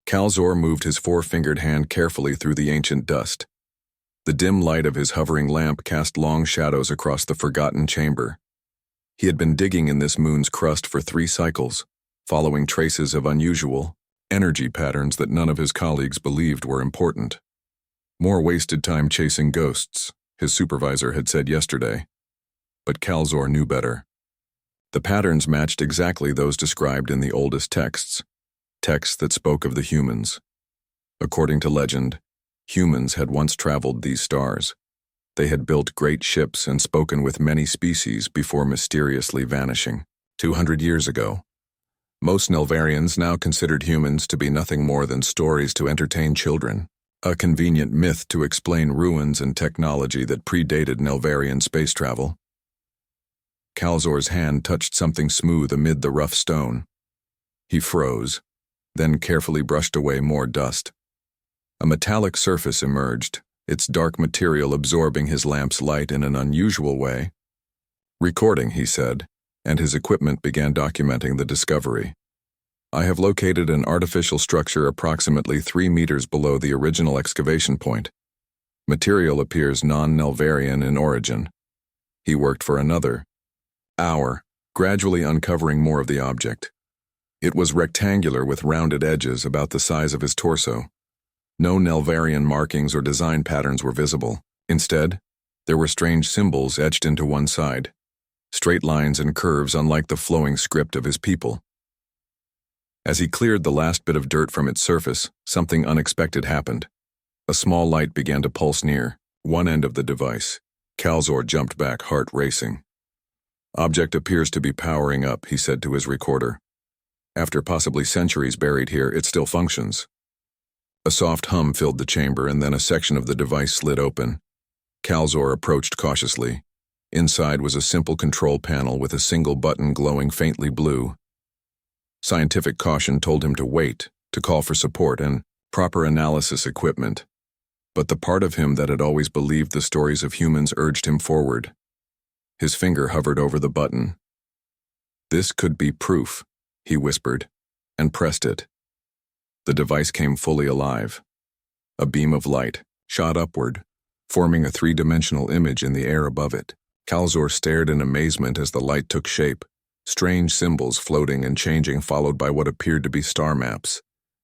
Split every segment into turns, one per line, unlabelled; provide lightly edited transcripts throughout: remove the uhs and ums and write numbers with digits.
Calzor moved his four-fingered hand carefully through the ancient dust. The dim light of his hovering lamp cast long shadows across the forgotten chamber. He had been digging in this moon's crust for 3 cycles, following traces of unusual energy patterns that none of his colleagues believed were important. More wasted time chasing ghosts, his supervisor had said yesterday. But Calzor knew better. The patterns matched exactly those described in the oldest texts that spoke of the humans. According to legend, humans had once traveled these stars. They had built great ships and spoken with many species before mysteriously vanishing 200 years ago. Most Nelvarians now considered humans to be nothing more than stories to entertain children, a convenient myth to explain ruins and technology that predated Nelvarian space travel. Calzor's hand touched something smooth amid the rough stone. He froze, then carefully brushed away more dust. A metallic surface emerged, its dark material absorbing his lamp's light in an unusual way. "Recording," he said, and his equipment began documenting the discovery. "I have located an artificial structure approximately 3 meters below the original excavation point. Material appears non-Nelvarian in origin." He worked for another hour, gradually uncovering more of the object. It was rectangular with rounded edges about the size of his torso. No Nelvarian markings or design patterns were visible. Instead, there were strange symbols etched into one side, straight lines and curves unlike the flowing script of his people. As he cleared the last bit of dirt from its surface, something unexpected happened. A small light began to pulse near one end of the device. Calzor jumped back, heart racing. "Object appears to be powering up," he said to his recorder. "After possibly centuries buried here, it still functions." A soft hum filled the chamber, and then a section of the device slid open. Calzor approached cautiously. Inside was a simple control panel with a single button glowing faintly blue. Scientific caution told him to wait, to call for support and proper analysis equipment. But the part of him that had always believed the stories of humans urged him forward. His finger hovered over the button. "This could be proof," he whispered, and pressed it. The device came fully alive. A beam of light shot upward, forming a 3-dimensional image in the air above it. Calzor stared in amazement as the light took shape, strange symbols floating and changing, followed by what appeared to be star maps.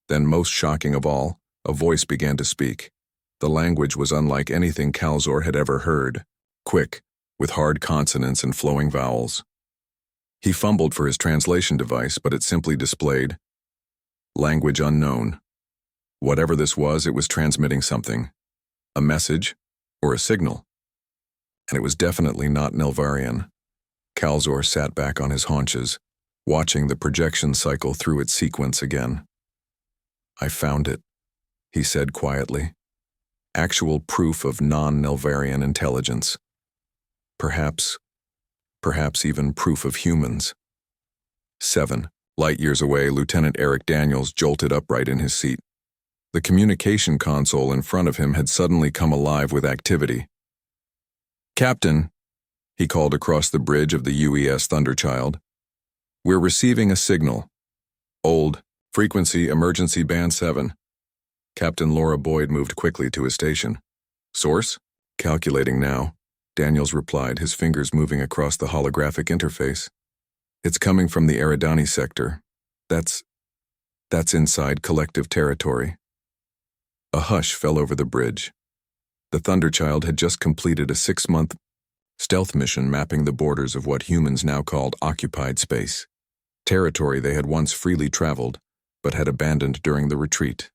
Then, most shocking of all, a voice began to speak. The language was unlike anything Calzor had ever heard, quick, with hard consonants and flowing vowels. He fumbled for his translation device, but it simply displayed language unknown. Whatever this was, it was transmitting something. A message or a signal. And it was definitely not Nelvarian. Calzor sat back on his haunches, watching the projection cycle through its sequence again. "I found it," he said quietly. "Actual proof of non-Nelvarian intelligence. Perhaps even proof of humans." 7 light years away, Lieutenant Eric Daniels jolted upright in his seat. The communication console in front of him had suddenly come alive with activity. "Captain," he called across the bridge of the UES Thunderchild. "We're receiving a signal. Old, frequency emergency band 7. Captain Laura Boyd moved quickly to his station. "Source?" "Calculating now," Daniels replied, his fingers moving across the holographic interface. "It's coming from the Eridani sector. That's inside collective territory." A hush fell over the bridge. The Thunderchild had just completed a 6-month stealth mission mapping the borders of what humans now called occupied space, territory they had once freely traveled, but had abandoned during the retreat.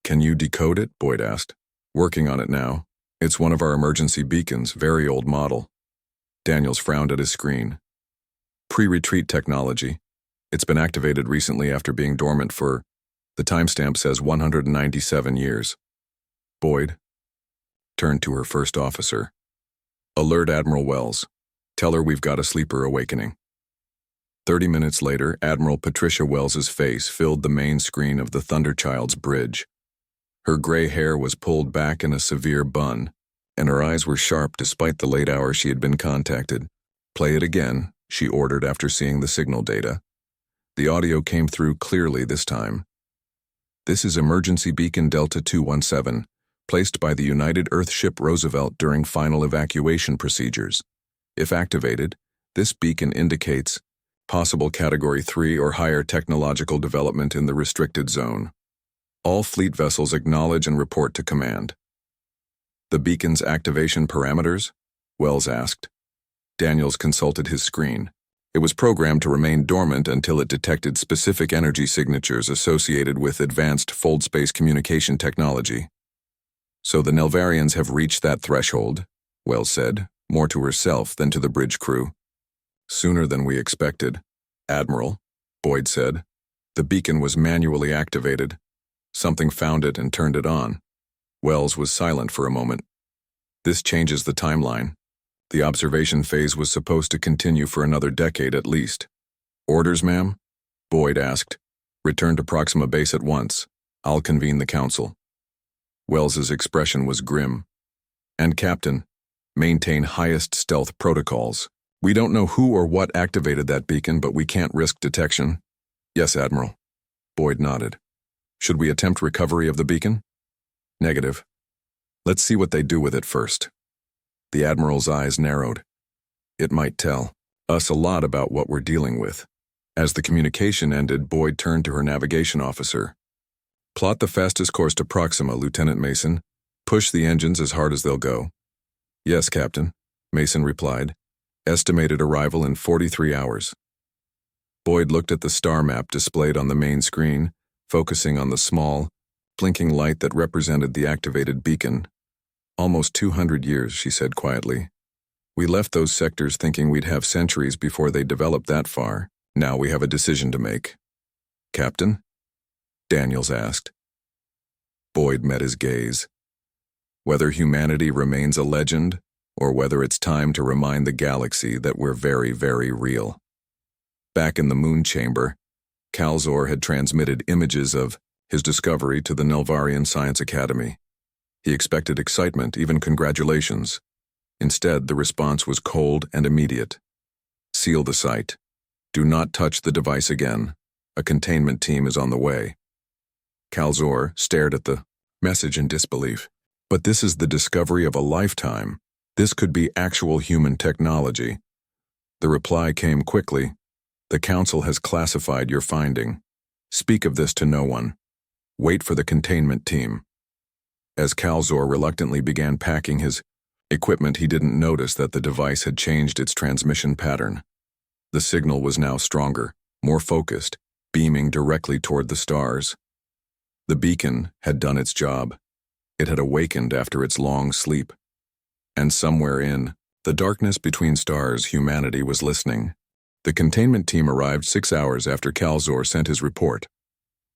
"Can you decode it?" Boyd asked. "Working on it now. It's one of our emergency beacons, very old model." Daniels frowned at his screen. "Pre-retreat technology. It's been activated recently after being dormant for, the timestamp says 197 years. Boyd turned to her first officer. "Alert Admiral Wells. Tell her we've got a sleeper awakening." 30 minutes later, Admiral Patricia Wells's face filled the main screen of the Thunderchild's bridge. Her gray hair was pulled back in a severe bun, and her eyes were sharp despite the late hour she had been contacted. "Play it again," she ordered after seeing the signal data. The audio came through clearly this time. This is Emergency Beacon Delta 217, placed by the United Earth ship Roosevelt during final evacuation procedures. If activated, this beacon indicates possible Category 3 or higher technological development in the restricted zone. All fleet vessels acknowledge and report to command. The beacon's activation parameters? Wells asked. Daniels consulted his screen. It was programmed to remain dormant until it detected specific energy signatures associated with advanced fold-space communication technology. So the Nelvarians have reached that threshold, Wells said, more to herself than to the bridge crew. Sooner than we expected. Admiral, Boyd said. The beacon was manually activated. Something found it and turned it on. Wells was silent for a moment. This changes the timeline. The observation phase was supposed to continue for another decade at least. Orders, ma'am? Boyd asked. Return to Proxima Base at once. I'll convene the council. Wells's expression was grim. And Captain, maintain highest stealth protocols. We don't know who or what activated that beacon, but we can't risk detection. Yes, Admiral. Boyd nodded. Should we attempt recovery of the beacon? Negative. Let's see what they do with it first. The Admiral's eyes narrowed. It might tell us a lot about what we're dealing with. As the communication ended, Boyd turned to her navigation officer. Plot the fastest course to Proxima, Lieutenant Mason. Push the engines as hard as they'll go. Yes, Captain, Mason replied. Estimated arrival in 43 hours. Boyd looked at the star map displayed on the main screen, focusing on the small, blinking light that represented the activated beacon. Almost 200 years, she said quietly. We left those sectors thinking we'd have centuries before they developed that far. Now we have a decision to make. Captain? Daniels asked. Boyd met his gaze. Whether humanity remains a legend, or whether it's time to remind the galaxy that we're very, very real. Back in the moon chamber, Calzor had transmitted images of his discovery to the Nelvarian Science Academy. He expected excitement, even congratulations. Instead, the response was cold and immediate. Seal the site. Do not touch the device again. A containment team is on the way. Calzor stared at the message in disbelief. But this is the discovery of a lifetime. This could be actual human technology. The reply came quickly. The Council has classified your finding. Speak of this to no one. Wait for the containment team. As Calzor reluctantly began packing his equipment, he didn't notice that the device had changed its transmission pattern. The signal was now stronger, more focused, beaming directly toward the stars. The beacon had done its job. It had awakened after its long sleep. And somewhere in the darkness between stars, humanity was listening. The containment team arrived 6 hours after Calzor sent his report.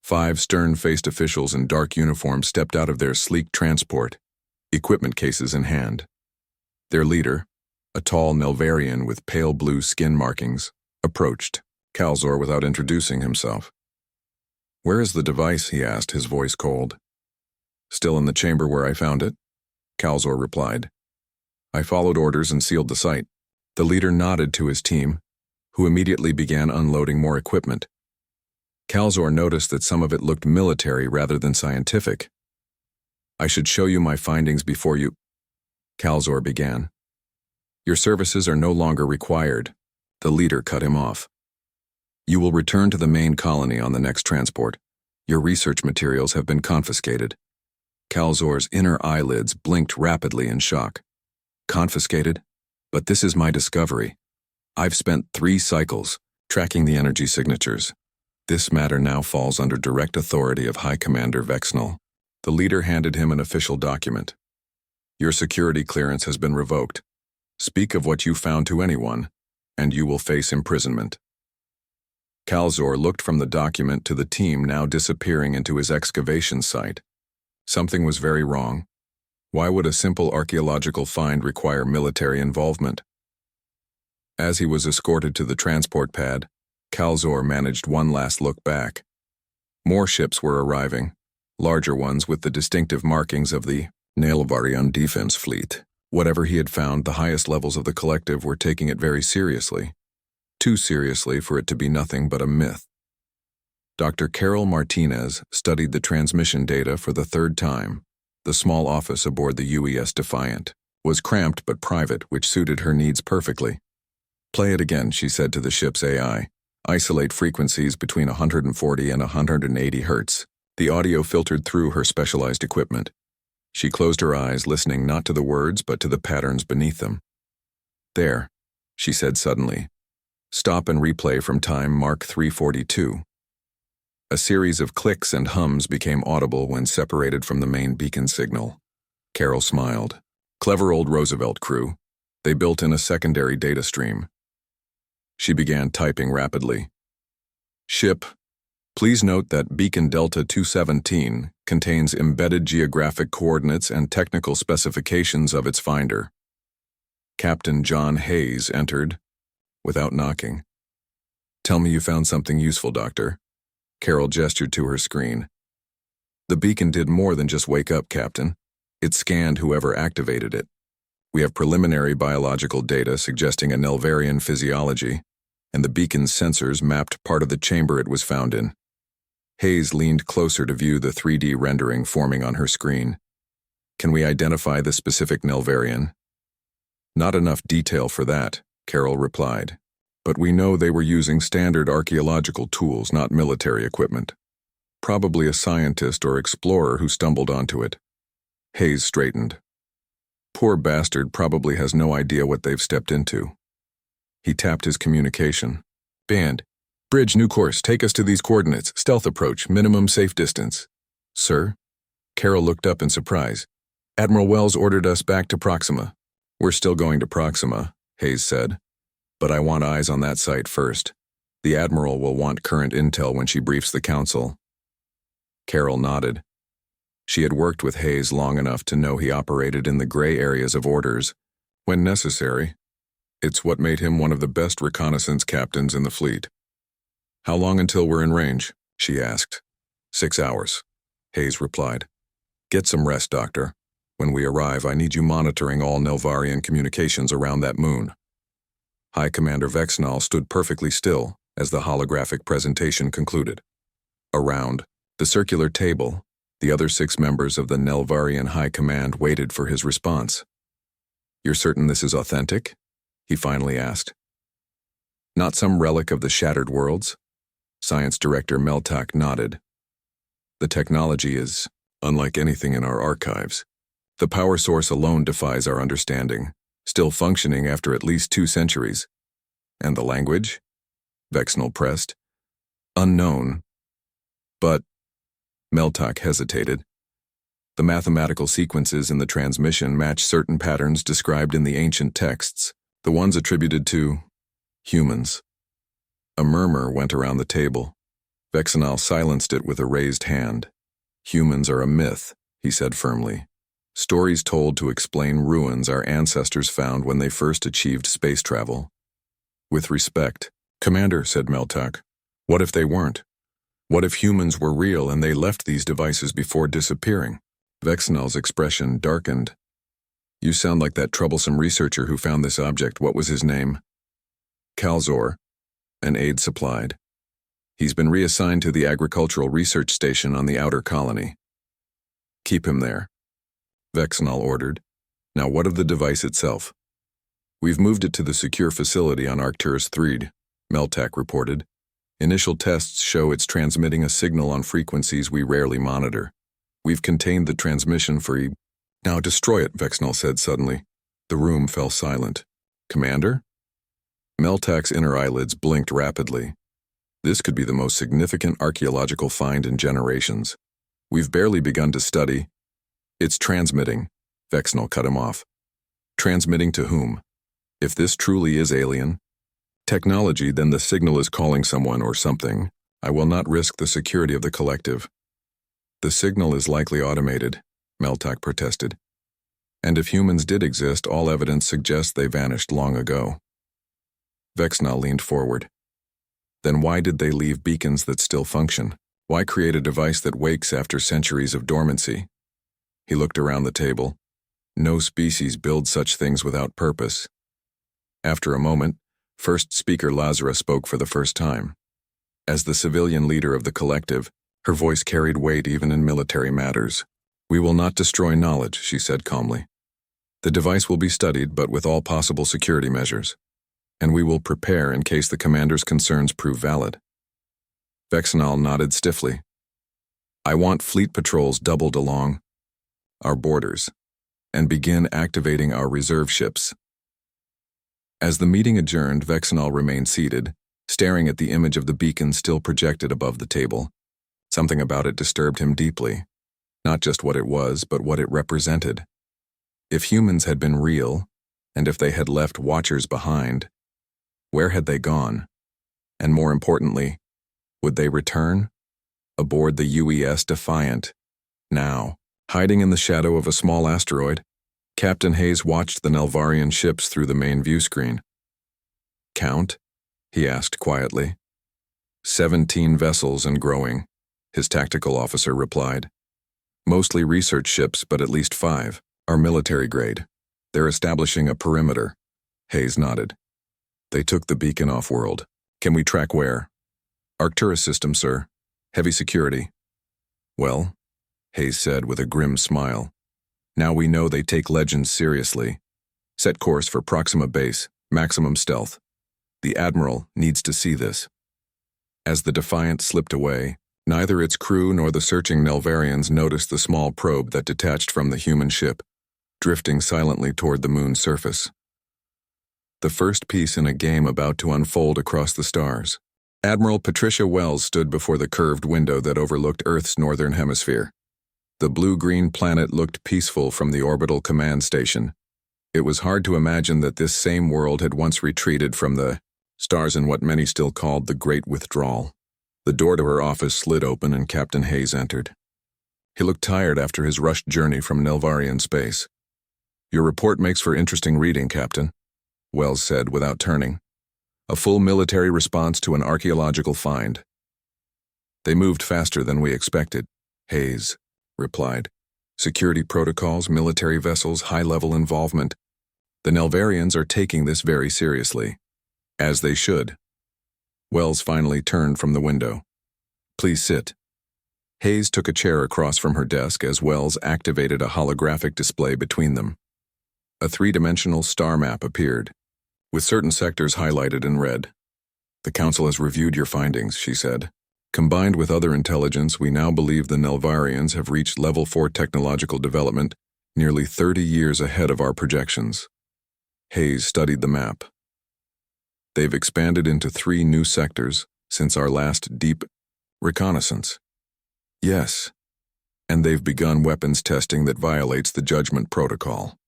5 stern-faced officials in dark uniforms stepped out of their sleek transport, equipment cases in hand. Their leader, a tall Nelvarian with pale blue skin markings, approached Calzor without introducing himself. Where is the device? He asked, his voice cold. Still in the chamber where I found it, Calzor replied. I followed orders and sealed the site. The leader nodded to his team, who immediately began unloading more equipment. Calzor noticed that some of it looked military rather than scientific. I should show you my findings before you... Calzor began. Your services are no longer required. The leader cut him off. You will return to the main colony on the next transport. Your research materials have been confiscated. Calzor's inner eyelids blinked rapidly in shock. Confiscated? But this is my discovery. I've spent 3 cycles tracking the energy signatures. This matter now falls under direct authority of High Commander Vexnal. The leader handed him an official document. Your security clearance has been revoked. Speak of what you found to anyone, and you will face imprisonment. Calzor looked from the document to the team now disappearing into his excavation site. Something was very wrong. Why would a simple archaeological find require military involvement? As he was escorted to the transport pad, Calzor managed one last look back. More ships were arriving, larger ones with the distinctive markings of the Nelvarian Defense Fleet. Whatever he had found, the highest levels of the collective were taking it very seriously. Too seriously for it to be nothing but a myth. Dr. Carol Martinez studied the transmission data for the third time. The small office aboard the UES Defiant was cramped but private, which suited her needs perfectly. "Play it again," she said to the ship's AI. "Isolate frequencies between 140 and 180 hertz." The audio filtered through her specialized equipment. She closed her eyes, listening not to the words but to the patterns beneath them. "There," she said suddenly. "Stop and replay from time mark 342. A series of clicks and hums became audible when separated from the main beacon signal. Carol smiled. Clever old Roosevelt crew. They built in a secondary data stream. She began typing rapidly. "Ship, please note that Beacon Delta 217 contains embedded geographic coordinates and technical specifications of its finder." Captain John Hayes entered, without knocking. "Tell me you found something useful, Doctor." Carol gestured to her screen. "The beacon did more than just wake up, Captain. It scanned whoever activated it. We have preliminary biological data suggesting a Nelvarian physiology, and the beacon's sensors mapped part of the chamber it was found in." Hayes leaned closer to view the 3D rendering forming on her screen. "Can we identify the specific Nelvarian?" "Not enough detail for that," Carol replied. "But we know they were using standard archaeological tools, not military equipment. Probably a scientist or explorer who stumbled onto it." Hayes straightened. "Poor bastard probably has no idea what they've stepped into." He tapped his communication. "Band. Bridge, new course. Take us to these coordinates. Stealth approach. Minimum safe distance." "Sir?" Carol looked up in surprise. "Admiral Wells ordered us back to Proxima." "We're still going to Proxima," Hayes said. "But I want eyes on that site first. The Admiral will want current intel when she briefs the Council." Carol nodded. She had worked with Hayes long enough to know he operated in the gray areas of orders, when necessary. It's what made him one of the best reconnaissance captains in the fleet. "How long until we're in range?" she asked. 6 hours, Hayes replied. "Get some rest, Doctor. When we arrive, I need you monitoring all Nelvarian communications around that moon." High Commander Vexnall stood perfectly still as the holographic presentation concluded. Around the circular table, the other 6 members of the Nelvarian High Command waited for his response. "You're certain this is authentic?" he finally asked. "Not some relic of the Shattered Worlds?" Science Director Meltak nodded. "The technology is unlike anything in our archives. The power source alone defies our understanding, still functioning after at least 2 centuries. And the language?" Vexnall pressed. "Unknown. But..." Meltak hesitated. "The mathematical sequences in the transmission match certain patterns described in the ancient texts, the ones attributed to humans." A murmur went around the table. Vexnall silenced it with a raised hand. "Humans are a myth," he said firmly. "Stories told to explain ruins our ancestors found when they first achieved space travel." "With respect, Commander," said Meltak, "what if they weren't? What if humans were real and they left these devices before disappearing?" Vexnall's expression darkened. "You sound like that troublesome researcher who found this object. What was his name?" "Calzor," an aide supplied. "He's been reassigned to the agricultural research station on the outer colony." "Keep him there," Vexnall ordered. "Now what of the device itself?" "We've moved it to the secure facility on Arcturus 3, Meltak reported. "Initial tests show it's transmitting a signal on frequencies we rarely monitor. We've contained the transmission for Now destroy it," Vexnall said suddenly. The room fell silent. "Commander?" Meltak's inner eyelids blinked rapidly. This could be the most significant archaeological find in generations. "We've barely begun to study." "It's transmitting," Vexnall cut him off. "Transmitting to whom? If this truly is alien technology, then the signal is calling someone or something. I will not risk the security of the collective." "The signal is likely automated," Meltak protested. "And if humans did exist, all evidence suggests they vanished long ago." Vexnall leaned forward. "Then why did they leave beacons that still function? Why create a device that wakes after centuries of dormancy?" He looked around the table. "No species builds such things without purpose." After a moment, first speaker Lazara spoke for the first time. As the civilian leader of the collective, her voice carried weight even in military matters. "We will not destroy knowledge," she said calmly. "The device will be studied, but with all possible security measures. And we will prepare in case the commander's concerns prove valid." Vexenal nodded stiffly. "I want fleet patrols doubled along our borders, and begin activating our reserve ships." As the meeting adjourned, Vexenal remained seated, staring at the image of the beacon still projected above the table. Something about it disturbed him deeply. Not just what it was, but what it represented. If humans had been real, and if they had left watchers behind, where had they gone? And more importantly, would they return? Aboard the UES Defiant. Now, hiding in the shadow of a small asteroid, Captain Hayes watched the Nelvarian ships through the main view screen. "Count?" he asked quietly. 17 vessels and growing," his tactical officer replied. "Mostly research ships, but at least 5 are military grade. They're establishing a perimeter." Hayes nodded. "They took the beacon off-world. Can we track where?" "Arcturus system, sir. Heavy security." "Well," Hayes said with a grim smile, "now we know they take legends seriously. Set course for Proxima Base, maximum stealth. The Admiral needs to see this." As the Defiant slipped away, neither its crew nor the searching Nelvarians noticed the small probe that detached from the human ship, drifting silently toward the moon's surface. The first piece in a game about to unfold across the stars. Admiral Patricia Wells stood before the curved window that overlooked Earth's northern hemisphere. The blue-green planet looked peaceful from the orbital command station. It was hard to imagine that this same world had once retreated from the stars in what many still called the Great Withdrawal. The door to her office slid open and Captain Hayes entered. He looked tired after his rushed journey from Nelvarian space. "Your report makes for interesting reading, Captain," Wells said without turning. "A full military response to an archaeological find." "They moved faster than we expected," Hayes replied. "Security protocols, military vessels, high-level involvement. The Nelvarians are taking this very seriously. As they should." Wells finally turned from the window. "Please sit." Hayes took a chair across from her desk as Wells activated a holographic display between them. A 3-dimensional star map appeared, with certain sectors highlighted in red. "The Council has reviewed your findings," she said. "Combined with other intelligence, we now believe the Nelvarians have reached Level 4 technological development nearly 30 years ahead of our projections." Hayes studied the map. "They've expanded into 3 new sectors since our last deep reconnaissance." "Yes, and they've begun weapons testing that violates the Judgment Protocol."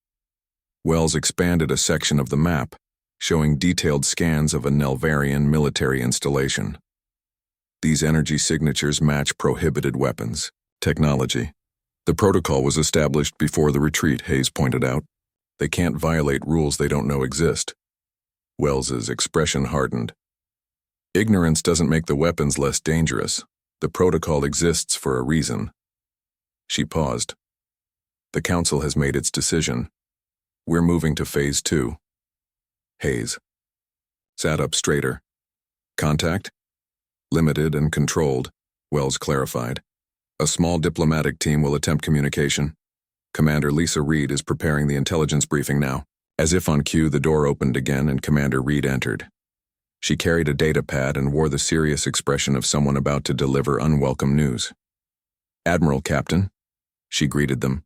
Wells expanded a section of the map, showing detailed scans of a Nelvarian military installation. "These energy signatures match prohibited weapons technology. The protocol was established before the retreat," Hayes pointed out. "They can't violate rules they don't know exist." Wells's expression hardened. "Ignorance doesn't make the weapons less dangerous. The protocol exists for a reason." She paused. "The Council has made its decision. We're moving to Phase 2. Hayes sat up straighter. "Contact?" "Limited and controlled," Wells clarified. "A small diplomatic team will attempt communication. Commander Lisa Reed is preparing the intelligence briefing now." As if on cue, the door opened again and Commander Reed entered. She carried a data pad and wore the serious expression of someone about to deliver unwelcome news. "Admiral, Captain," she greeted them.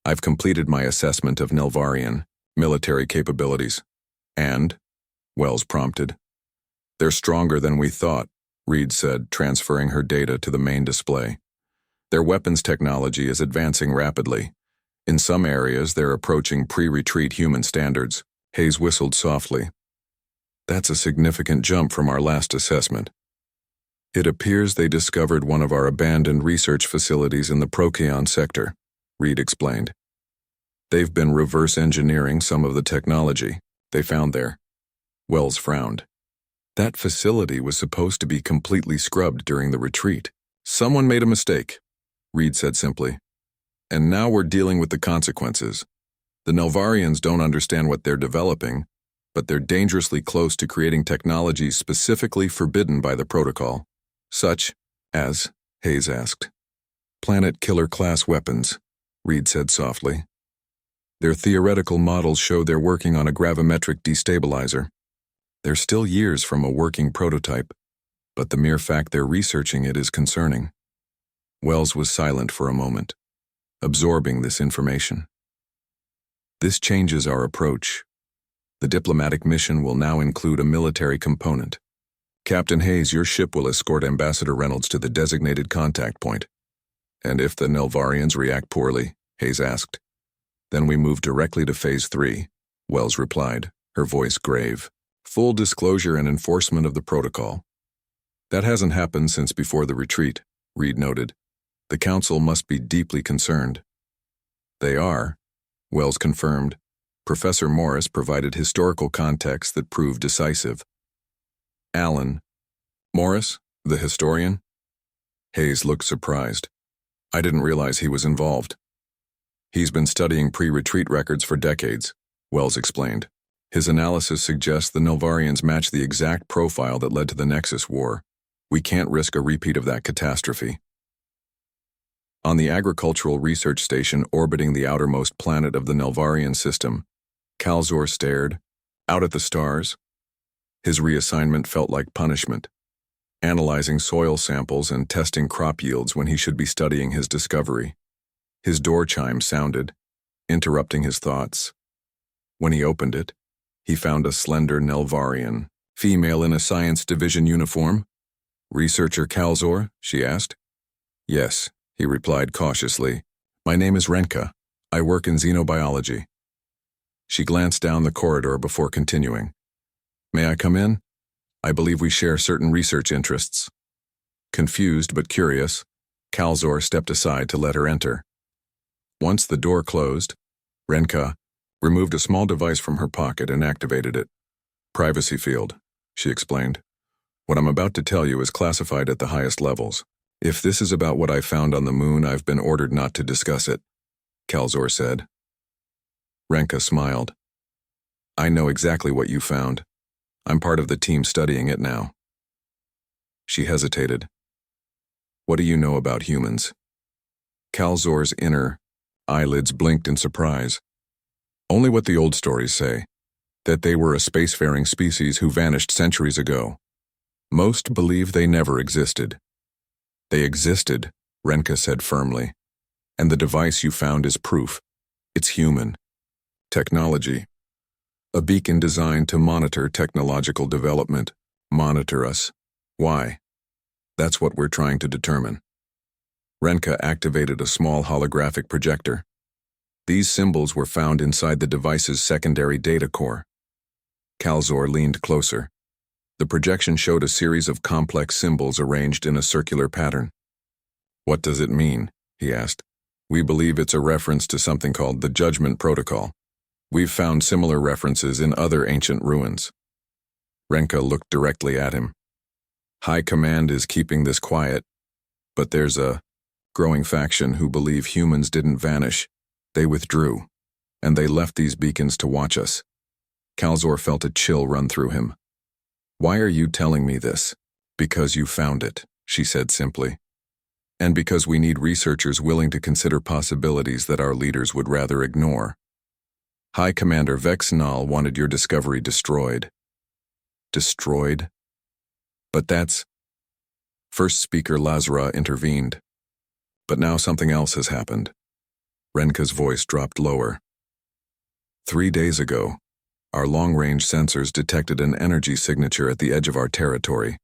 "I've completed my assessment of Nelvarian military capabilities." "And?" Wells prompted. "They're stronger than we thought," Reed said, transferring her data to the main display. "Their weapons technology is advancing rapidly. In some areas, they're approaching pre-retreat human standards." Hayes whistled softly. "That's a significant jump from our last assessment." "It appears they discovered one of our abandoned research facilities in the Procyon sector," Reed explained. "They've been reverse engineering some of the technology they found there." Wells frowned. "That facility was supposed to be completely scrubbed during the retreat." "Someone made a mistake," Reed said simply. "And now we're dealing with the consequences. The Nelvarians don't understand what they're developing, but they're dangerously close to creating technologies specifically forbidden by the protocol." Such as, Hayes asked. Planet killer class weapons, Reed said softly. Their theoretical models show they're working on a gravimetric destabilizer. They're still years from a working prototype, but the mere fact they're researching it is concerning. Wells was silent for a moment, absorbing this information. This changes our approach. The diplomatic mission will now include a military component. Captain Hayes, your ship will escort Ambassador Reynolds to the designated contact point. And if the Nelvarians react poorly, Hayes asked. Then we move directly to Phase 3, Wells replied, her voice grave. Full disclosure and enforcement of the protocol. That hasn't happened since before the retreat, Reed noted. The Council must be deeply concerned. They are, Wells confirmed. Professor Morris provided historical context that proved decisive. Alan. Morris, the historian? Hayes looked surprised. I didn't realize he was involved. He's been studying pre-retreat records for decades, Wells explained. His analysis suggests the Nelvarians match the exact profile that led to the Nexus War. We can't risk a repeat of that catastrophe. On the agricultural research station orbiting the outermost planet of the Nelvarian system, Calzor stared, out at the stars. His reassignment felt like punishment, analyzing soil samples and testing crop yields when he should be studying his discovery. His door chime sounded, interrupting his thoughts. When he opened it, he found a slender Nelvarian, female in a science division uniform. Researcher Calzor, she asked. Yes, he replied cautiously. My name is Renka. I work in xenobiology. She glanced down the corridor before continuing. May I come in? I believe we share certain research interests. Confused but curious, Calzor stepped aside to let her enter. Once the door closed, Renka removed a small device from her pocket and activated it. Privacy field, she explained. What I'm about to tell you is classified at the highest levels. If this is about what I found on the moon, I've been ordered not to discuss it, Calzor said. Renka smiled. I know exactly what you found. I'm part of the team studying it now. She hesitated. What do you know about humans? Calzor's inner eyelids blinked in surprise. Only what the old stories say, that they were a spacefaring species who vanished centuries ago. Most believe they never existed. They existed, Renka said firmly, and the device you found is proof. It's human. Technology. A beacon designed to monitor technological development. Monitor us. Why? That's what we're trying to determine. Renka activated a small holographic projector. These symbols were found inside the device's secondary data core. Calzor leaned closer. The projection showed a series of complex symbols arranged in a circular pattern. What does it mean? He asked. We believe it's a reference to something called the Judgment Protocol. We've found similar references in other ancient ruins. Renka looked directly at him. High Command is keeping this quiet, but there's a growing faction who believe humans didn't vanish. They withdrew, and they left these beacons to watch us. Calzor felt a chill run through him. Why are you telling me this? Because you found it, she said simply. And because we need researchers willing to consider possibilities that our leaders would rather ignore. High Commander Vex Nal wanted your discovery destroyed. Destroyed? But that's... First speaker Lazara intervened. But now something else has happened. Renka's voice dropped lower. 3 days ago, our long-range sensors detected an energy signature at the edge of our territory.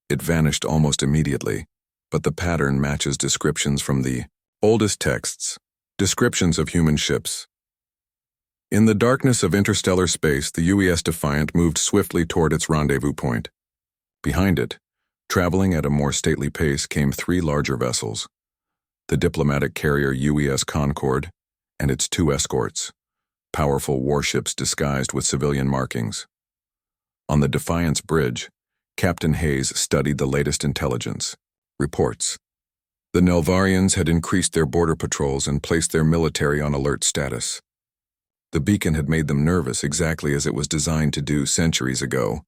It vanished almost immediately, but the pattern matches descriptions from the oldest texts, descriptions of human ships. In the darkness of interstellar space, the UES Defiant moved swiftly toward its rendezvous point. Behind it, traveling at a more stately pace, came 3 larger vessels. The diplomatic carrier UES Concord and its 2 escorts, powerful warships disguised with civilian markings. On the Defiance bridge, Captain Hayes studied the latest intelligence. Reports. The Nelvarians had increased their border patrols and placed their military on alert status. The beacon had made them nervous, exactly as it was designed to do centuries ago.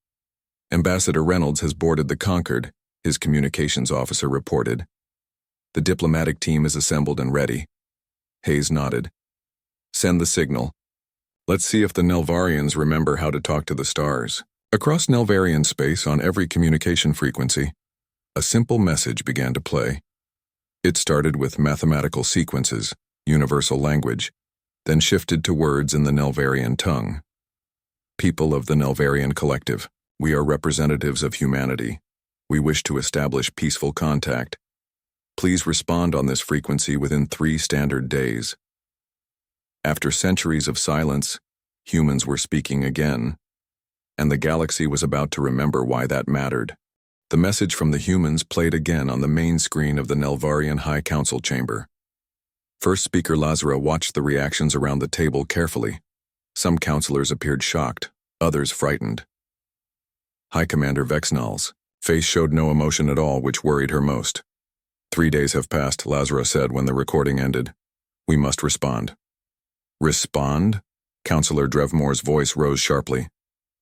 Ambassador Reynolds has boarded the Concord, his communications officer reported. "The diplomatic team is assembled and ready." Hayes nodded. "Send the signal. Let's see if the Nelvarians remember how to talk to the stars." Across Nelvarian space on every communication frequency, a simple message began to play. It started with mathematical sequences, universal language, then shifted to words in the Nelvarian tongue. "People of the Nelvarian Collective, we are representatives of humanity. We wish to establish peaceful contact. Please respond on this frequency within 3 standard days." After centuries of silence, humans were speaking again, and the galaxy was about to remember why that mattered. The message from the humans played again on the main screen of the Nelvarian High Council chamber. First speaker Lazara watched the reactions around the table carefully. Some counselors appeared shocked, others frightened. High Commander Vexnal's face showed no emotion at all, which worried her most. 3 days have passed, Lazara said when the recording ended. "We must respond." "Respond?" Counselor Drevmore's voice rose sharply.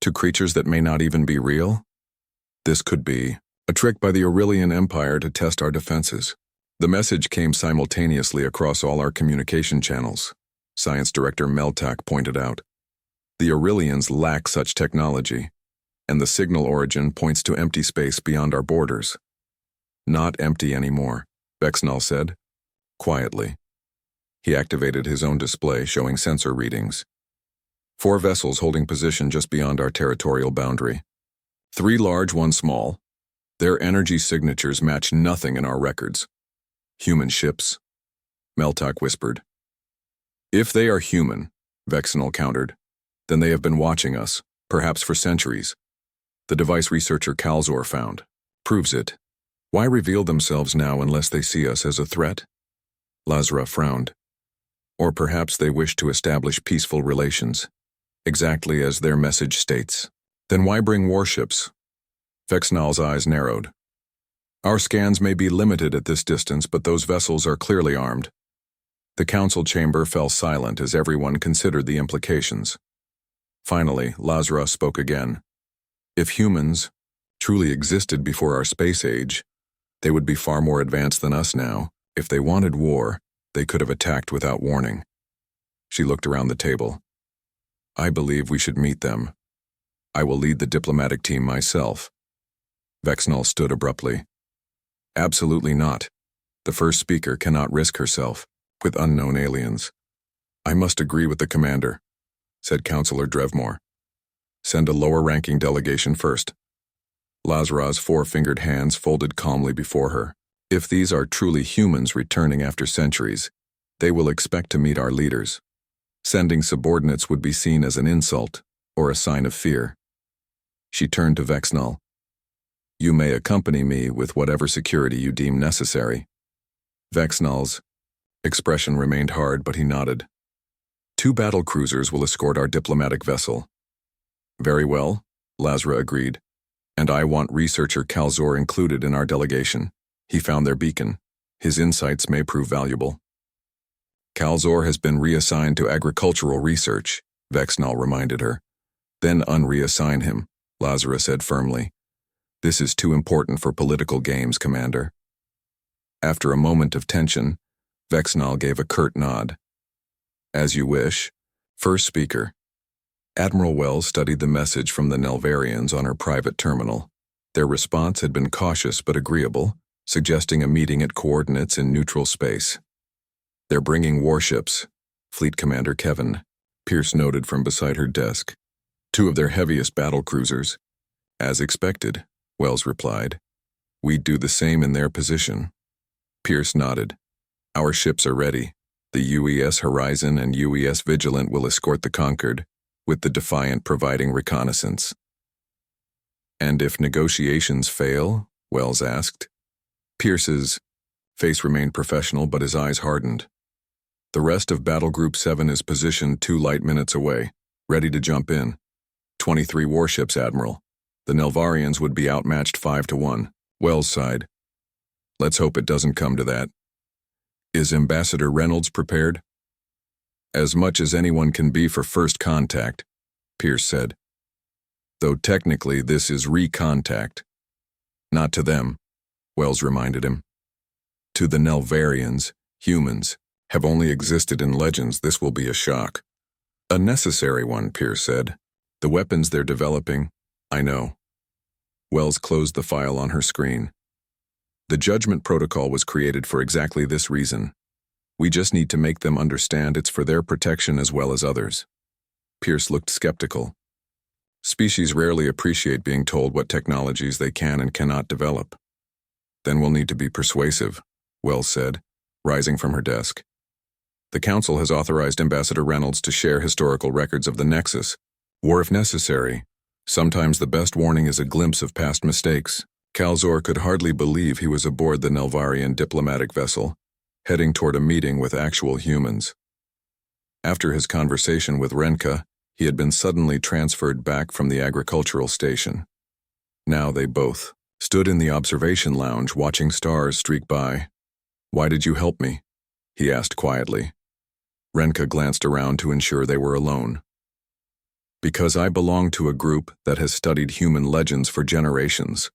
"To creatures that may not even be real? This could be a trick by the Aurelian Empire to test our defenses." The message came simultaneously across all our communication channels, Science Director Meltak pointed out. "The Aurelians lack such technology, and the signal origin points to empty space beyond our borders." "Not empty anymore," Vexnal said, quietly. He activated his own display showing sensor readings. 4 vessels holding position just beyond our territorial boundary. 3 large, 1 small. Their energy signatures match nothing in our records. "Human ships," Meltak whispered. "If they are human," Vexnal countered, "then they have been watching us, perhaps for centuries. The device researcher Calzor found proves it. Why reveal themselves now unless they see us as a threat?" Lazara frowned. "Or perhaps they wish to establish peaceful relations, exactly as their message states. Then why bring warships?" Vexnal's eyes narrowed. "Our scans may be limited at this distance, but those vessels are clearly armed." The council chamber fell silent as everyone considered the implications. Finally, Lazara spoke again. "If humans truly existed before our space age, they would be far more advanced than us now. If they wanted war, they could have attacked without warning." She looked around the table. "I believe we should meet them. I will lead the diplomatic team myself." Vexnal stood abruptly. "Absolutely not. The first speaker cannot risk herself with unknown aliens." "I must agree with the commander," said Counselor Drevmore. "Send a lower-ranking delegation first." Lazara's 4-fingered hands folded calmly before her. "If these are truly humans returning after centuries, they will expect to meet our leaders. Sending subordinates would be seen as an insult or a sign of fear." She turned to Vexnal. "You may accompany me with whatever security you deem necessary." Vexnal's expression remained hard, but he nodded. 2 battle cruisers will escort our diplomatic vessel." "Very well," Lazara agreed. "And I want researcher Calzor included in our delegation. He found their beacon. His insights may prove valuable." "Calzor has been reassigned to agricultural research," Vexnal reminded her. "Then unreassign him," Lazara said firmly. "This is too important for political games, Commander." After a moment of tension, Vexnal gave a curt nod. "As you wish. First speaker." Admiral Wells studied the message from the Nelvarians on her private terminal. Their response had been cautious but agreeable, suggesting a meeting at coordinates in neutral space. "They're bringing warships," Fleet Commander Kevin Pierce noted from beside her desk. 2 of their heaviest battle cruisers. "As expected," Wells replied. "We'd do the same in their position." Pierce nodded. "Our ships are ready. The UES Horizon and UES Vigilant will escort the Concord, with the Defiant providing reconnaissance." "And if negotiations fail?" Wells asked. Pierce's face remained professional, but his eyes hardened. "The rest of Battle Group 7 is positioned 2 light minutes away, ready to jump in. 23 warships, Admiral. The Nelvarians would be outmatched 5-1. Wells sighed. "Let's hope it doesn't come to that." "Is Ambassador Reynolds prepared?" "As much as anyone can be for first contact," Pierce said. "Though technically this is re-contact. Not to them," Wells reminded him. To the Nelvarians, humans have only existed in legends. This will be a shock. A necessary one, Pierce said. The weapons they're developing, I know. Wells closed the file on her screen. The Judgment Protocol was created for exactly this reason. We just need to make them understand it's for their protection as well as others. Pierce looked skeptical. Species rarely appreciate being told what technologies they can and cannot develop. Then we'll need to be persuasive, Wells said, rising from her desk. The Council has authorized Ambassador Reynolds to share historical records of the Nexus, or if necessary. Sometimes the best warning is a glimpse of past mistakes. Calzor could hardly believe he was aboard the Nelvarian diplomatic vessel, heading toward a meeting with actual humans. After his conversation with Renka, he had been suddenly transferred back from the agricultural station. Now they both stood in the observation lounge watching stars streak by. "Why did you help me?" he asked quietly. Renka glanced around to ensure they were alone. "Because I belong to a group that has studied human legends for generations.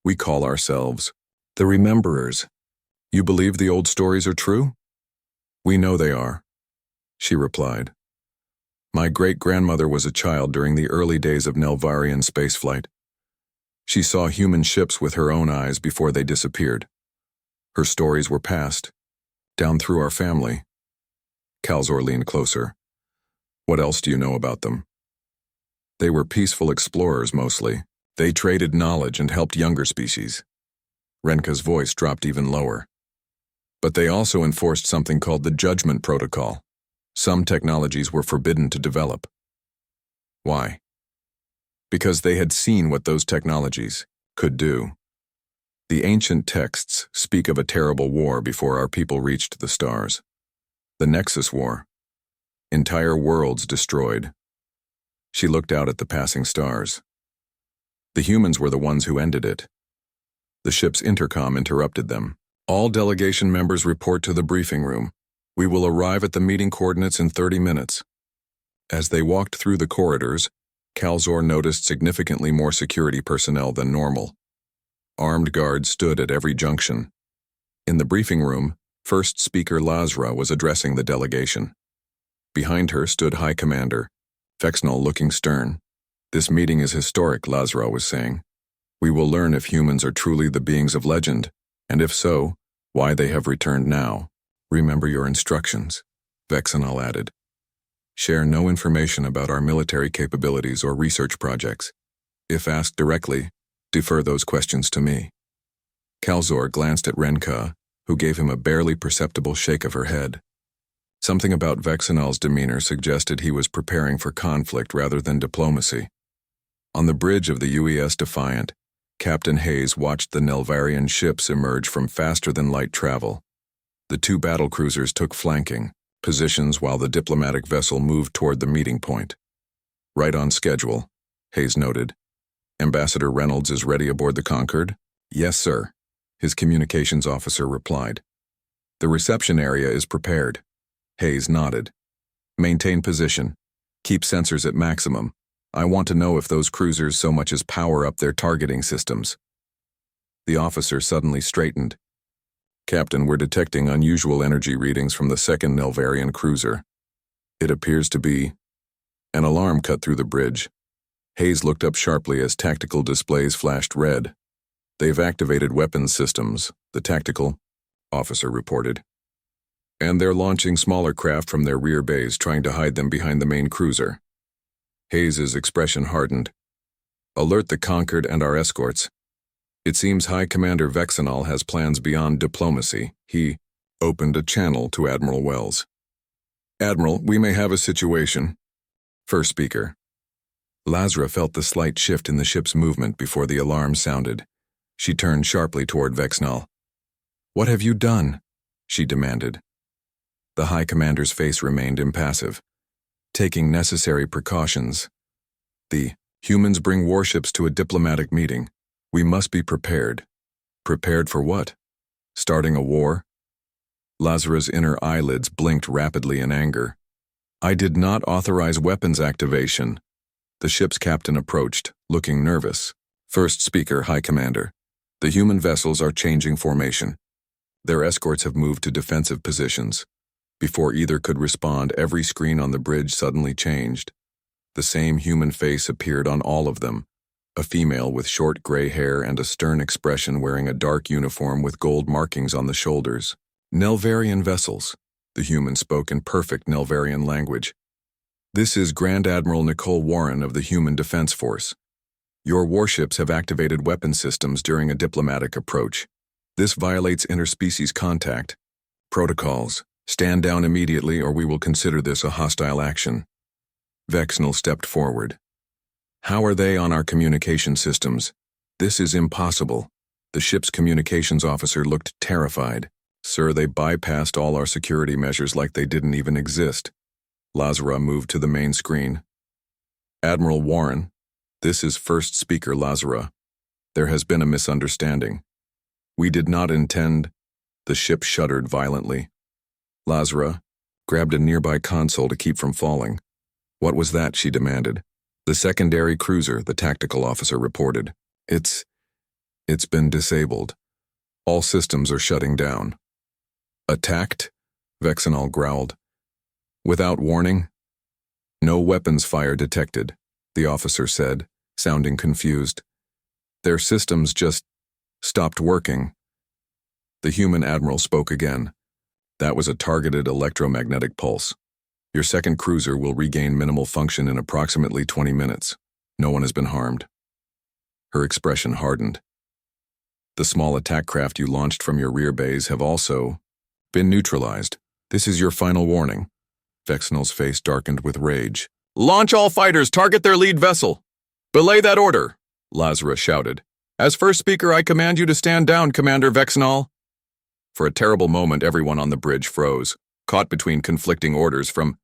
We call ourselves the Rememberers. You believe the old stories are true?" "We know they are," she replied. "My great-grandmother was a child during the early days of Nelvarian spaceflight. She saw human ships with her own eyes before they disappeared. Her stories were passed down through our family." Calzor leaned closer. "What else do you know about them?" "They were peaceful explorers mostly. They traded knowledge and helped younger species." Renka's voice dropped even lower. "But they also enforced something called the Judgment Protocol. Some technologies were forbidden to develop." "Why?" "Because they had seen what those technologies could do. The ancient texts speak of a terrible war before our people reached the stars. The Nexus War. Entire worlds destroyed." She looked out at the passing stars. "The humans were the ones who ended it." The ship's intercom interrupted them. "All delegation members report to the briefing room. We will arrive at the meeting coordinates in 30 minutes. As they walked through the corridors, Calzor noticed significantly more security personnel than normal. Armed guards stood at every junction. In the briefing room, First Speaker Lazra was addressing the delegation. Behind her stood High Commander Vexnal, looking stern. "This meeting is historic," Lazra was saying. "We will learn if humans are truly the beings of legend, and if so, why they have returned now. Remember your instructions," Vexnal added. "Share no information about our military capabilities or research projects. If asked directly, defer those questions to me." Calzor glanced at Renka, who gave him a barely perceptible shake of her head. Something about Vexnal's demeanor suggested he was preparing for conflict rather than diplomacy. On the bridge of the UES Defiant, Captain Hayes watched the Nelvarian ships emerge from faster-than-light travel. The two battlecruisers took flanking positions while the diplomatic vessel moved toward the meeting point. "Right on schedule," Hayes noted. "Ambassador Reynolds is ready aboard the Concord?" "Yes, sir," his communications officer replied. "The reception area is prepared." Hayes nodded. "Maintain position. Keep sensors at maximum. I want to know if those cruisers so much as power up their targeting systems." The officer suddenly straightened. "Captain, we're detecting unusual energy readings from the second Nelvarian cruiser. It appears to be..." An alarm cut through the bridge. Hayes looked up sharply as tactical displays flashed red. "They've activated weapons systems," the tactical officer reported. "And they're launching smaller craft from their rear bays, trying to hide them behind the main cruiser." Hayes's expression hardened. "Alert the Concord and our escorts. It seems High Commander Vexnal has plans beyond diplomacy." He opened a channel to Admiral Wells. "Admiral, we may have a situation." First Speaker. Lazra felt the slight shift in the ship's movement before the alarm sounded. She turned sharply toward Vexnal. "What have you done?" she demanded. The High Commander's face remained impassive. "Taking necessary precautions. The humans bring warships to a diplomatic meeting. We must be prepared." "Prepared for what? Starting a war?" Lazra's inner eyelids blinked rapidly in anger. "I did not authorize weapons activation." The ship's captain approached, looking nervous. "First Speaker, High Commander. The human vessels are changing formation. Their escorts have moved to defensive positions. Before either could respond, every screen on the bridge suddenly changed. The same human face appeared on all of them, a female with short gray hair and a stern expression wearing a dark uniform with gold markings on the shoulders. Nelvarian vessels, the human spoke in perfect Nelvarian language. This is Grand Admiral Nicole Warren of the Human Defense Force. Your warships have activated weapon systems during a diplomatic approach. This violates interspecies contact. Protocols. Stand down immediately or we will consider this a hostile action. Vexnal stepped forward. How are they on our communication systems? This is impossible. The ship's communications officer looked terrified. Sir, they bypassed all our security measures like they didn't even exist. Lazara moved to the main screen. Admiral Warren, this is First Speaker Lazara. There has been a misunderstanding. We did not intend. The ship shuddered violently. Lazara grabbed a nearby console to keep from falling. What was that, she demanded. The secondary cruiser, the tactical officer reported. It's been disabled. All systems are shutting down. Attacked? Vexenal growled. Without warning? No weapons fire detected, the officer said, sounding confused. Their systems just stopped working. The human admiral spoke again. That was a targeted electromagnetic pulse. Your second cruiser will regain minimal function in approximately 20 minutes. No one has been harmed. Her expression hardened. The small attack craft you launched from your rear bays have also been neutralized. This is your final warning. Vexenal's face darkened with rage. Launch all fighters, target their lead vessel. Belay that order, Lazara shouted. As first speaker, I command you to stand down, Commander Vexenal. For a terrible moment, everyone on the bridge froze, caught between conflicting orders from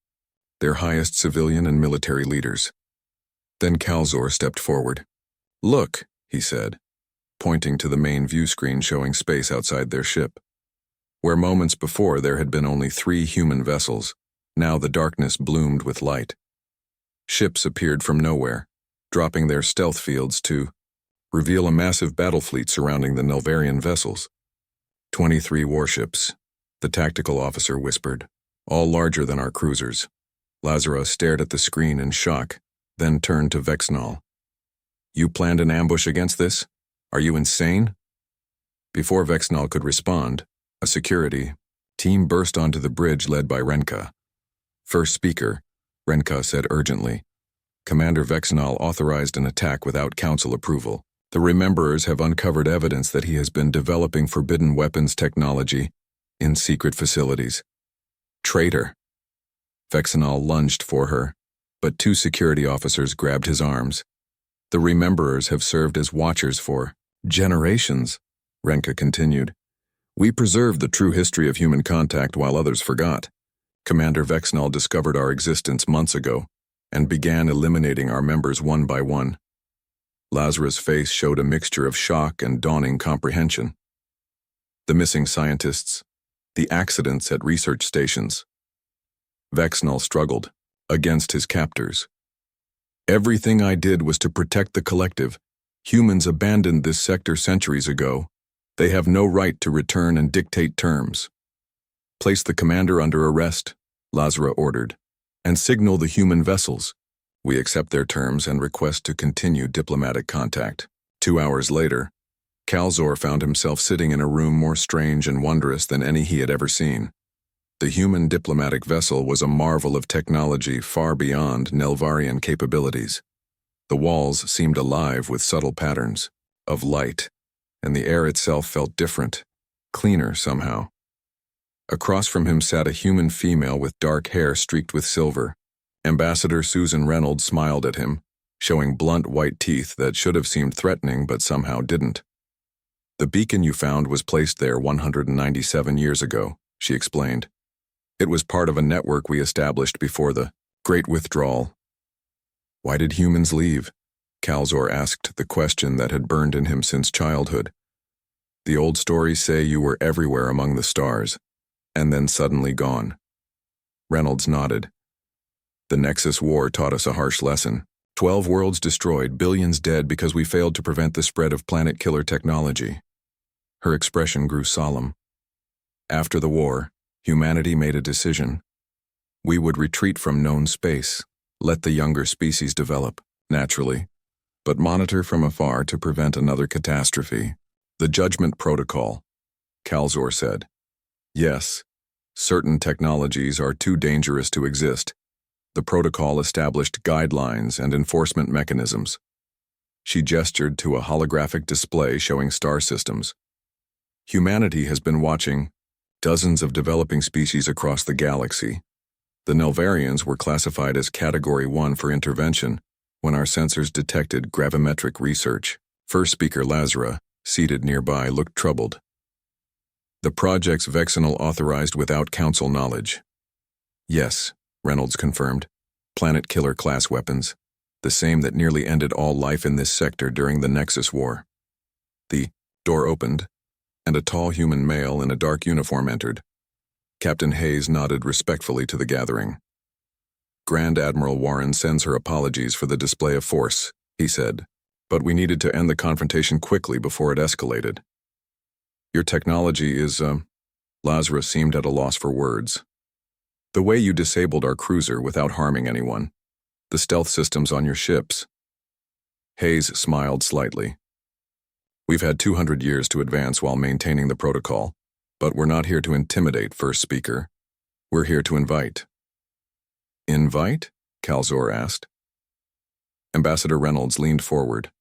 their highest civilian and military leaders. Then Calzor stepped forward. Look, he said, pointing to the main view screen showing space outside their ship. Where moments before there had been only 3 human vessels, now the darkness bloomed with light. Ships appeared from nowhere, dropping their stealth fields to reveal a massive battle fleet surrounding the Nelvarian vessels. 23 warships, the tactical officer whispered, all larger than our cruisers. Lazara stared at the screen in shock, then turned to Vexenal. You planned an ambush against this? Are you insane? Before Vexenal could respond, a security team burst onto the bridge led by Renka. First speaker, Renka said urgently. Commander Vexenal authorized an attack without council approval. The Rememberers have uncovered evidence that he has been developing forbidden weapons technology in secret facilities. Traitor. Vexenal lunged for her, but 2 security officers grabbed his arms. The Rememberers have served as watchers for generations, Renka continued. We preserved the true history of human contact while others forgot. Commander Vexenal discovered our existence months ago and began eliminating our members one by one. Lazara's face showed a mixture of shock and dawning comprehension. The missing scientists, the accidents at research stations. Vexenal struggled against his captors. Everything I did was to protect the collective. Humans abandoned this sector centuries ago. They have no right to return and dictate terms. Place the commander under arrest, Lazara ordered, and signal the human vessels. We accept their terms and request to continue diplomatic contact. 2 hours later, Calzor found himself sitting in a room more strange and wondrous than any he had ever seen. The human diplomatic vessel was a marvel of technology far beyond Nelvarian capabilities. The walls seemed alive with subtle patterns of light, and the air itself felt different, cleaner somehow. Across from him sat a human female with dark hair streaked with silver. Ambassador Susan Reynolds smiled at him, showing blunt white teeth that should have seemed threatening but somehow didn't. The beacon you found was placed there 197 years ago, she explained. It was part of a network we established before the Great Withdrawal. Why did humans leave? Calzor asked the question that had burned in him since childhood. The old stories say you were everywhere among the stars, and then suddenly gone. Reynolds nodded. The Nexus War taught us a harsh lesson. 12 worlds destroyed, billions dead because we failed to prevent the spread of planet-killer technology. Her expression grew solemn. After the war, humanity made a decision. We would retreat from known space, let the younger species develop, naturally, but monitor from afar to prevent another catastrophe. The Judgment Protocol, Calzor said. Yes, certain technologies are too dangerous to exist. The protocol established guidelines and enforcement mechanisms. She gestured to a holographic display showing star systems. Humanity has been watching dozens of developing species across the galaxy. The Nelvarians were classified as Category 1 for intervention when our sensors detected gravimetric research. First speaker Lazara, seated nearby, looked troubled. The project's vexenal authorized without council knowledge. Yes, Reynolds confirmed. Planet-killer class weapons, the same that nearly ended all life in this sector during the Nexus War. The door opened, and a tall human male in a dark uniform entered. Captain Hayes nodded respectfully to the gathering. Grand Admiral Warren sends her apologies for the display of force, he said, but we needed to end the confrontation quickly before it escalated. Your technology is, Lazarus seemed at a loss for words. The way you disabled our cruiser without harming anyone. The stealth systems on your ships. Hayes smiled slightly. We've had 200 years to advance while maintaining the protocol, but we're not here to intimidate, first speaker. We're here to invite. Invite? Calzor asked. Ambassador Reynolds leaned forward.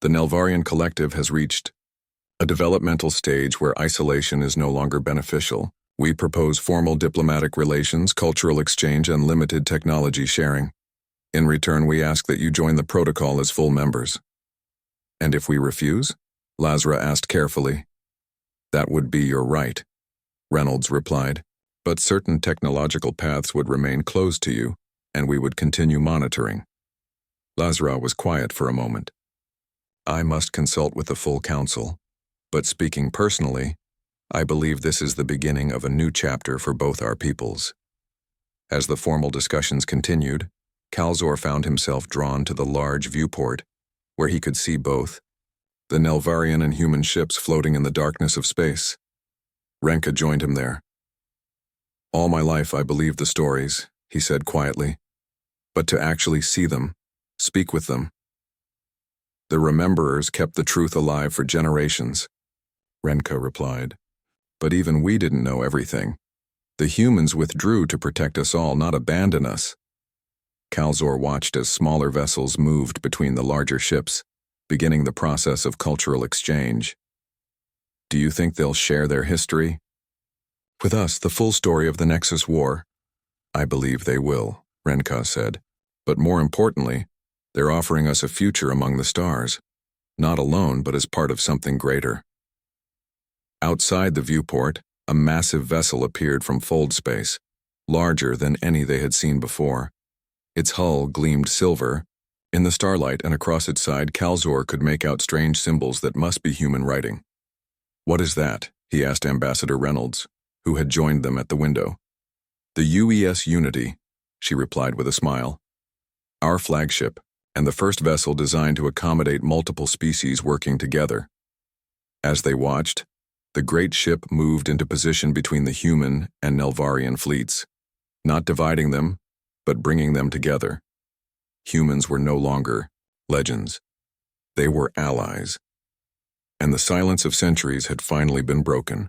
The Nelvarian Collective has reached a developmental stage where isolation is no longer beneficial. We propose formal diplomatic relations, cultural exchange, and limited technology sharing. In return, we ask that you join the protocol as full members. And if we refuse? Lazara asked carefully. That would be your right, Reynolds replied, but certain technological paths would remain closed to you, and we would continue monitoring. Lazara was quiet for a moment. I must consult with the full council, but speaking personally, I believe this is the beginning of a new chapter for both our peoples. As the formal discussions continued, Calzor found himself drawn to the large viewport, where he could see both the Nelvarian and human ships floating in the darkness of space. Renka joined him there. All my life I believed the stories, he said quietly, but to actually see them, speak with them. The Rememberers kept the truth alive for generations, Renka replied. But even we didn't know everything. The humans withdrew to protect us all, not abandon us. Calzor watched as smaller vessels moved between the larger ships, beginning the process of cultural exchange. Do you think they'll share their history? With us, the full story of the Nexus War. I believe they will, Renka said. But more importantly, they're offering us a future among the stars. Not alone, but as part of something greater. Outside the viewport, a massive vessel appeared from fold space, larger than any they had seen before. Its hull gleamed silver. In the starlight and across its side, Calzor could make out strange symbols that must be human writing. What is that? He asked Ambassador Reynolds, who had joined them at the window. The UES Unity, she replied with a smile. Our flagship, and the first vessel designed to accommodate multiple species working together. As they watched, the great ship moved into position between the human and Nelvarian fleets, not dividing them, but bringing them together. Humans were no longer legends. They were allies. And the silence of centuries had finally been broken.